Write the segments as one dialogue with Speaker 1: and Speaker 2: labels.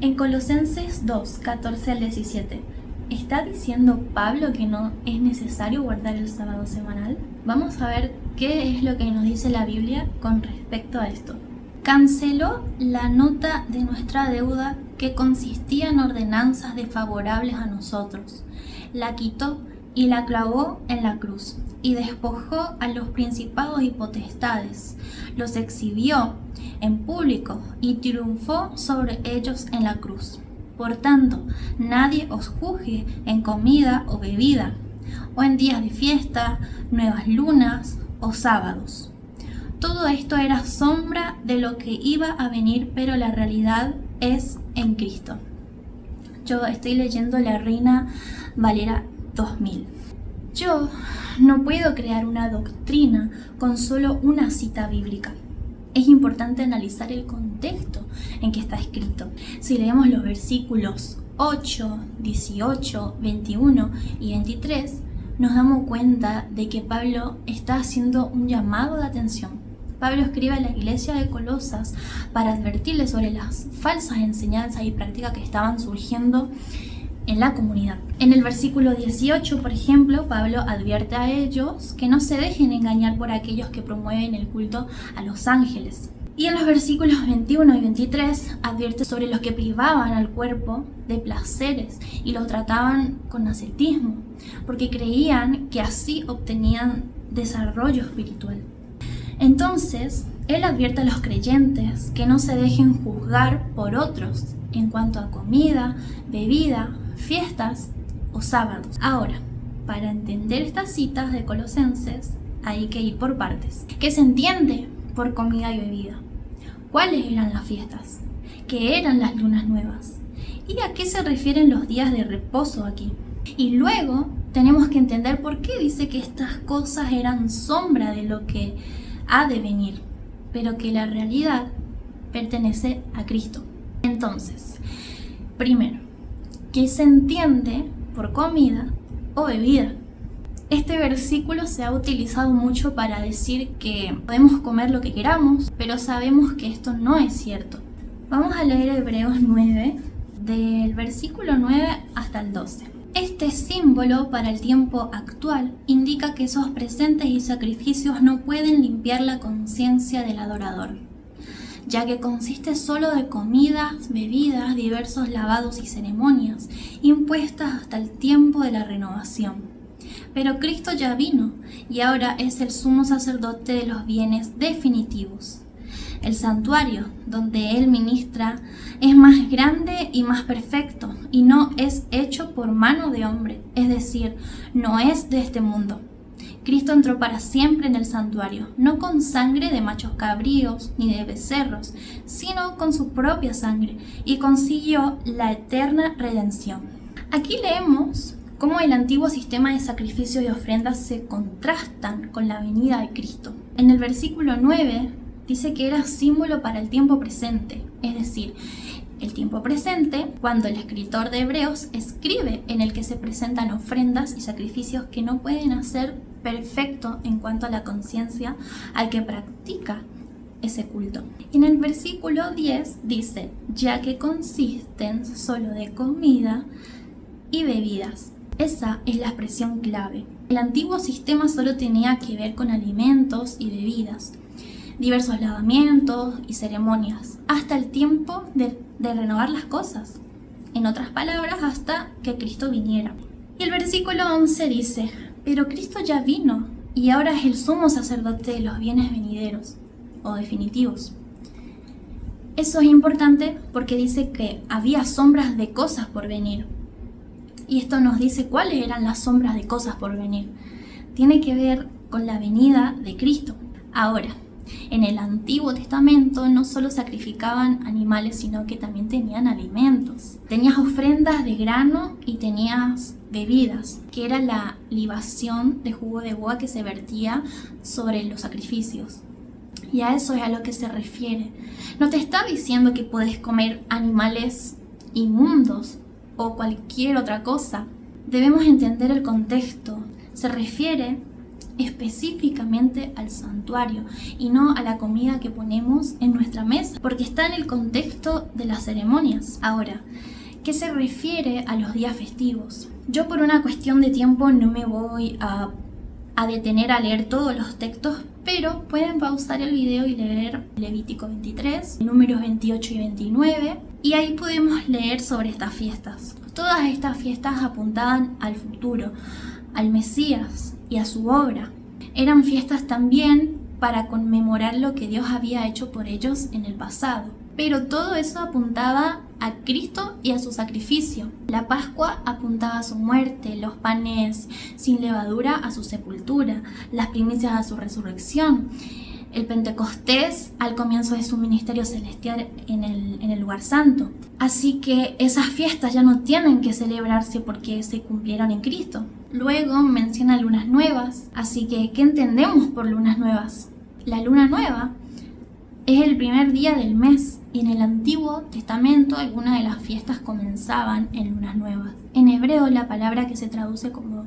Speaker 1: En Colosenses 2, 14 al 17, ¿está diciendo Pablo que no es necesario guardar el sábado semanal? Vamos a ver qué es lo que nos dice la Biblia con respecto a esto. Canceló la nota de nuestra deuda que consistía en ordenanzas desfavorables a nosotros. La quitó y la clavó en la cruz, y despojó a los principados y potestades. Los exhibió en público y triunfó sobre ellos en la cruz. Por tanto, nadie os juzgue en comida o bebida, o en días de fiesta, nuevas lunas o sábados. Todo esto era sombra de lo que iba a venir, pero la realidad es en Cristo. Yo estoy leyendo la Reina Valera 2000. Yo no puedo crear una doctrina con solo una cita bíblica. Es importante analizar el contexto en que está escrito. Si leemos los versículos 8, 18, 21 y 23, nos damos cuenta de que Pablo está haciendo un llamado de atención. Pablo escribe a la iglesia de Colosas para advertirles sobre las falsas enseñanzas y prácticas que estaban surgiendo en la comunidad. En el versículo 18, por ejemplo, Pablo advierte a ellos que no se dejen engañar por aquellos que promueven el culto a los ángeles. Y en los versículos 21 y 23 advierte sobre los que privaban al cuerpo de placeres y los trataban con ascetismo, porque creían que así obtenían desarrollo espiritual. Entonces, él advierte a los creyentes que no se dejen juzgar por otros en cuanto a comida, bebida, fiestas o sábados. Ahora, para entender estas citas de Colosenses, hay que ir por partes. ¿Qué se entiende por comida y bebida? ¿Cuáles eran las fiestas? ¿Qué eran las lunas nuevas? ¿Y a qué se refieren los días de reposo aquí? Y luego tenemos que entender por qué dice que estas cosas eran sombra de lo que ha de venir, pero que la realidad pertenece a Cristo. Entonces, primero, ¿qué se entiende por comida o bebida? Este versículo se ha utilizado mucho para decir que podemos comer lo que queramos, pero sabemos que esto no es cierto. Vamos a leer Hebreos 9, del versículo 9 hasta el 12. Este símbolo para el tiempo actual indica que esos presentes y sacrificios no pueden limpiar la conciencia del adorador, ya que consiste solo de comidas, bebidas, diversos lavados y ceremonias, impuestas hasta el tiempo de la renovación. Pero Cristo ya vino y ahora es el sumo sacerdote de los bienes definitivos. El santuario donde Él ministra es más grande y más perfecto y no es hecho por mano de hombre, es decir, no es de este mundo. Cristo entró para siempre en el santuario, no con sangre de machos cabríos ni de becerros, sino con su propia sangre, y consiguió la eterna redención. Aquí leemos cómo el antiguo sistema de sacrificio y ofrendas se contrastan con la venida de Cristo. En el versículo 9 dice que era símbolo para el tiempo presente, es decir, el tiempo presente cuando el escritor de Hebreos escribe en el que se presentan ofrendas y sacrificios que no pueden hacer perfecto en cuanto a la conciencia al que practica ese culto. En el versículo 10 dice, ya que consisten solo de comida y bebidas. Esa es la expresión clave. El antiguo sistema solo tenía que ver con alimentos y bebidas, diversos lavamientos y ceremonias, hasta el tiempo de renovar las cosas. En otras palabras, hasta que Cristo viniera. Y el versículo 11 dice, pero Cristo ya vino y ahora es el sumo sacerdote de los bienes venideros o definitivos. Eso es importante porque dice que había sombras de cosas por venir. Y esto nos dice cuáles eran las sombras de cosas por venir. Tiene que ver con la venida de Cristo. Ahora, en el Antiguo Testamento no solo sacrificaban animales, sino que también tenían alimentos. Tenías ofrendas de grano y tenías bebidas, que era la libación de jugo de uva que se vertía sobre los sacrificios. Y a eso es a lo que se refiere. No te está diciendo que puedes comer animales inmundos o cualquier otra cosa. Debemos entender el contexto. Se refiere específicamente al santuario y no a la comida que ponemos en nuestra mesa, porque está en el contexto de las ceremonias. Ahora, ¿qué se refiere a los días festivos? Yo por una cuestión de tiempo no me voy a detener a leer todos los textos, pero pueden pausar el video y leer Levítico 23, números 28 y 29, y ahí podemos leer sobre estas fiestas. Todas estas fiestas apuntaban al futuro, al Mesías y a su obra. Eran fiestas también para conmemorar lo que Dios había hecho por ellos en el pasado. Pero todo eso apuntaba a Cristo y a su sacrificio. La Pascua apuntaba a su muerte, los panes sin levadura a su sepultura, las primicias a su resurrección, el Pentecostés al comienzo de su ministerio celestial en el lugar santo. Así que esas fiestas ya no tienen que celebrarse porque se cumplieron en Cristo. Luego menciona lunas nuevas, así que ¿qué entendemos por lunas nuevas? La luna nueva es el primer día del mes y en el Antiguo Testamento algunas de las fiestas comenzaban en lunas nuevas. En hebreo la palabra que se traduce como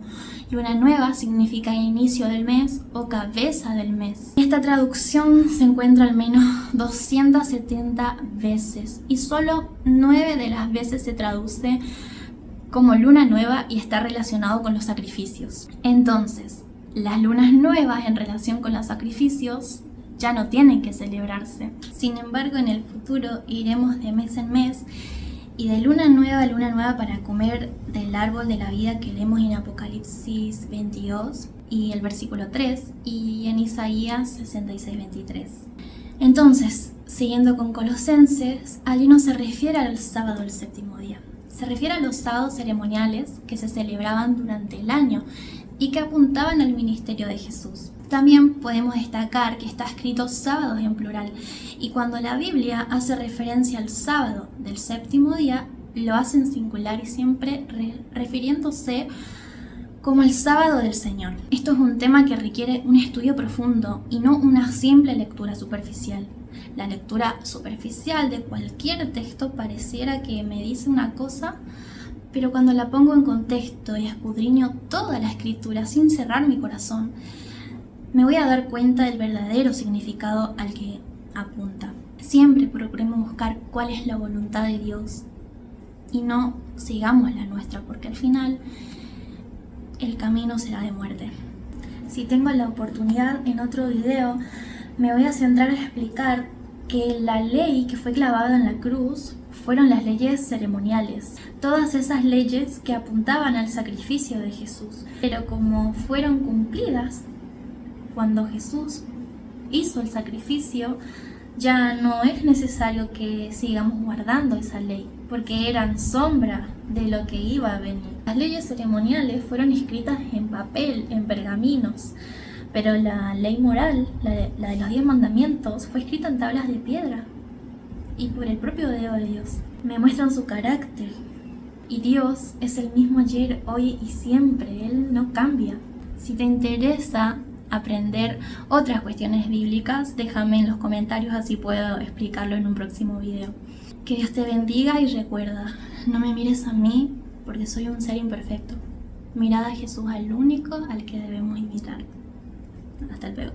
Speaker 1: luna nueva significa inicio del mes o cabeza del mes. Esta traducción se encuentra al menos 270 veces y solo 9 de las veces se traduce como luna nueva y está relacionado con los sacrificios. Entonces, las lunas nuevas en relación con los sacrificios ya no tienen que celebrarse. Sin embargo, en el futuro iremos de mes en mes y de luna nueva a luna nueva para comer del árbol de la vida que leemos en Apocalipsis 22 y el versículo 3 y en Isaías 66-23. Entonces, siguiendo con Colosenses, allí no se refiere al sábado del séptimo día. Se refiere a los sábados ceremoniales que se celebraban durante el año y que apuntaban al ministerio de Jesús. También podemos destacar que está escrito sábados en plural y cuando la Biblia hace referencia al sábado del séptimo día, lo hace en singular y siempre refiriéndose como el sábado del Señor. Esto es un tema que requiere un estudio profundo y no una simple lectura superficial. La lectura superficial de cualquier texto pareciera que me dice una cosa, pero cuando la pongo en contexto y escudriño toda la escritura sin cerrar mi corazón, me voy a dar cuenta del verdadero significado al que apunta. Siempre procuremos buscar cuál es la voluntad de Dios y no sigamos la nuestra, porque al final el camino será de muerte. Si tengo la oportunidad en otro video, me voy a centrar a explicar que la ley que fue clavada en la cruz fueron las leyes ceremoniales, todas esas leyes que apuntaban al sacrificio de Jesús, pero como fueron cumplidas cuando Jesús hizo el sacrificio, ya no es necesario que sigamos guardando esa ley, porque eran sombra de lo que iba a venir. Las leyes ceremoniales fueron escritas en papel, en pergaminos, pero la ley moral, la de los 10 mandamientos, fue escrita en tablas de piedra y por el propio dedo de Dios. Me muestran su carácter y Dios es el mismo ayer, hoy y siempre. Él no cambia. Si te interesa aprender otras cuestiones bíblicas, déjame en los comentarios, así puedo explicarlo en un próximo video. Que Dios te bendiga y recuerda, no me mires a mí porque soy un ser imperfecto. Mirad a Jesús, al único al que debemos imitar. Hasta luego.